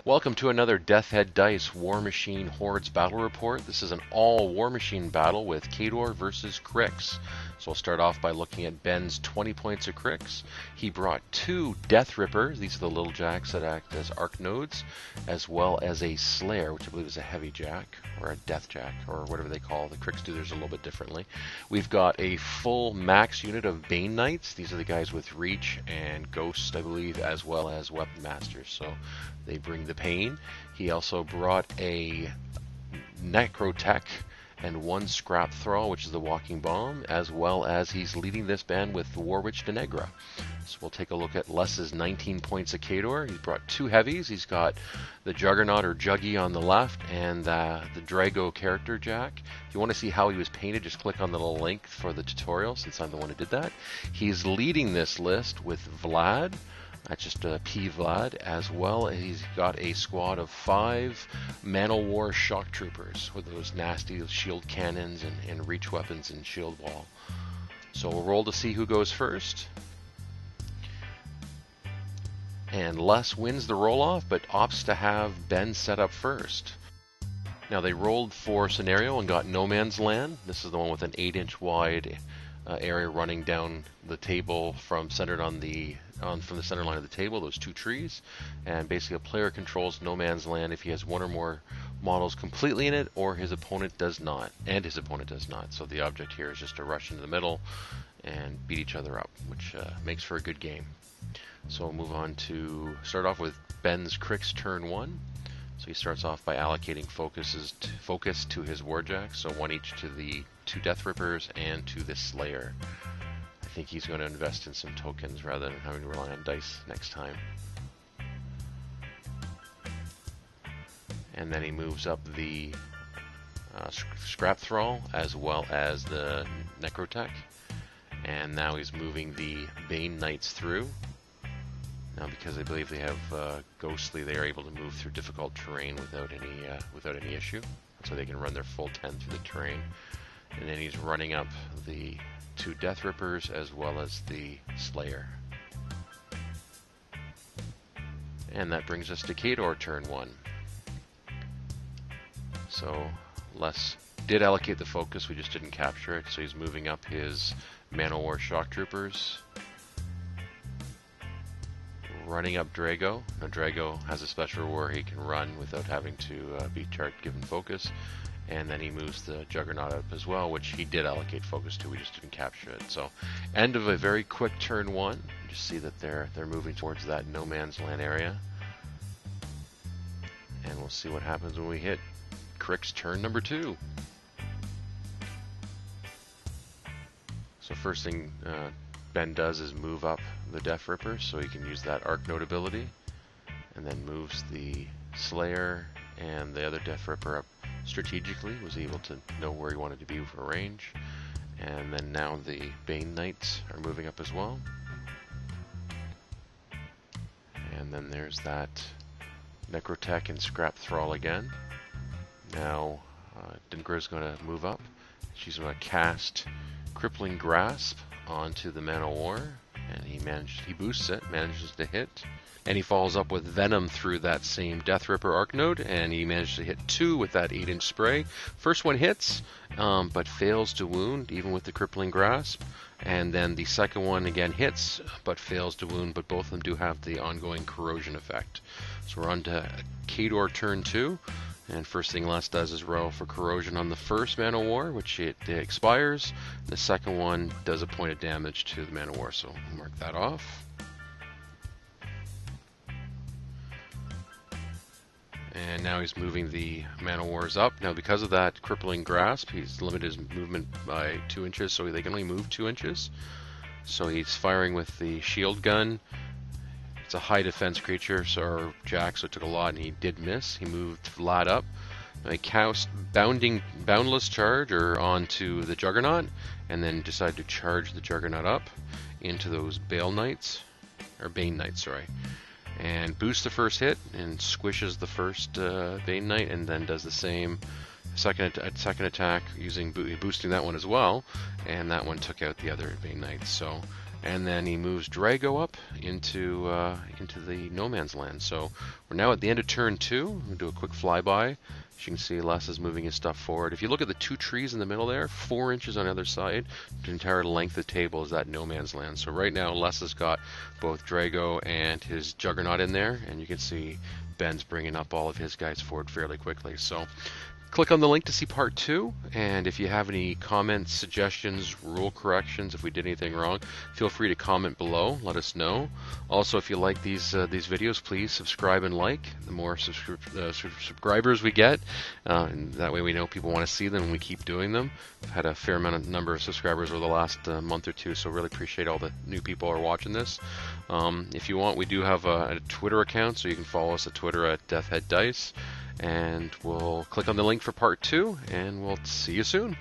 Welcome to another Death Head Dice Warmachine Hordes battle report. This is an all Warmachine battle with Khador versus Cryx. So we'll start off by looking at Ben's 20 points of Cryx. He brought 2 Deathripper, these are the little jacks that act as arc nodes, as well as a Slayer, which I believe is a heavy jack, or a death jack, or whatever they call the Cryx do theirs a little bit differently. We've got a full max unit of Bane Knights. These are the guys with Reach and Ghost, I believe, as well as Weapon Masters. So they bring the pain. He also brought a Necrotech and 1 Scrap Thrall, which is the Walking Bomb, as well as he's leading this band with Warwitch Deneghra. So we'll take a look at Les's 19 points of Khador. He's brought 2 heavies. He's got the Juggernaut or Juggy on the left and the Drago character jack. If you want to see how he was painted, just click on the little link for the tutorial, since I'm the one who did that. He's leading this list with Vlad. That's just a P Vlad, as well as he's got a squad of 5 Man-O-War Shocktroopers with those nasty shield cannons and reach weapons and shield wall. So we'll roll to see who goes first. And Les wins the roll-off, but opts to have Ben set up first. Now they rolled for Scenerio and got No Man's Land. This is the one with an 8-inch wide area running down the table from centered on the from the center line of the table, those 2 trees, and basically a player controls No Man's Land if he has 1 or more models completely in it, or his opponent does not, and his opponent does not. So the object here is just to rush into the middle and beat each other up, which makes for a good game. So we'll move on to start off with Ben's Cryx TURN1. So he starts off by allocating focus to his Warjacks, so 1 each to the 2 Deathrippers and to the Slayer. I think he's going to invest in some tokens rather than having to rely on dice next time. And then he moves up the Scrap Thrall as well as the Necrotech. And now he's moving the Bane Knights through. Now, because I believe they have Ghostly, they are able to move through difficult terrain without any issue. So they can run their full 10 through the terrain. And then he's running up the 2 Deathrippers as well as the Slayer. And that brings us to Khador turn 1. So Les did allocate the focus, we just didn't capture it. So he's moving up his Man-O-War Shocktroopers, running up Drago. Now Drago has a special where he can run without having to be given focus. And then he moves the Juggernaut up as well, which he did allocate focus to, we just didn't capture it. So end of a very quick turn 1. You just see that they're moving towards that No Man's Land area. And we'll see what happens when we hit Cryx turn number 2. So first thing Ben does is move up the Deathripper so he can use that arc node ability, and then moves the Slayer and the other Deathripper up strategically, was able to know where he wanted to be for range. And then now the Bane Knights are moving up as well. And then there's that Necrotech and Scrap Thrall again. Now Deneghra's going to move up. She's going to cast Crippling Grasp onto the Man-O-War, and he boosts it, manages to hit. And he follows up with Venom through that same Deathripper arc node, and he managed to hit 2 with that 8-inch spray. First one hits, but fails to wound, even with the Crippling Grasp. And then the second one again hits, but fails to wound, but both of them do have the ongoing corrosion effect. So we're on to Khador turn 2. And first thing Les does is roll for corrosion on the first Man-O-War, which it expires. The second one does a point of damage to the Man-O-War, so we'll mark that off. And now he's moving the Man-O-Wars up. Now because of that Crippling Grasp, he's limited his movement by 2 inches, so they can only move 2 inches. So he's firing with the shield gun. It's a high defense creature, so Jack, so it took a lot, and he did miss. He moved Vlad up. I cast Boundless Charge onto the Juggernaut, and then decided to charge the Juggernaut up into those Bane Knights, sorry. And boosts the first hit and squishes the first Bane Knight, and then does the same second attack using boosting that one as well, and that one took out the other Bane Knights. So and then he moves Drago up into the no man's land. So we're now at the end of turn 2. We'll do a quick flyby. As you can see, Les is moving his stuff forward. If you look at the 2 trees in the middle there, 4 inches on the other side, the entire length of the table is that no man's land. So right now, Les has got both Drago and his Juggernaut in there, and you can see Ben's bringing up all of his guys forward fairly quickly. So click on the link to see part 2, and if you have any comments, suggestions, rule corrections, if we did anything wrong, feel free to comment below, let us know. Also, if you like these videos, please subscribe and like. The more subscribers we get, and that way we know people want to see them and we keep doing them. I've had a fair number of subscribers over the last month or two, so really appreciate all the new people who are watching this. If you want, we do have a Twitter account, so you can follow us at Twitter at DeathHeadDice. And we'll click on the link for part 2, and we'll see you soon.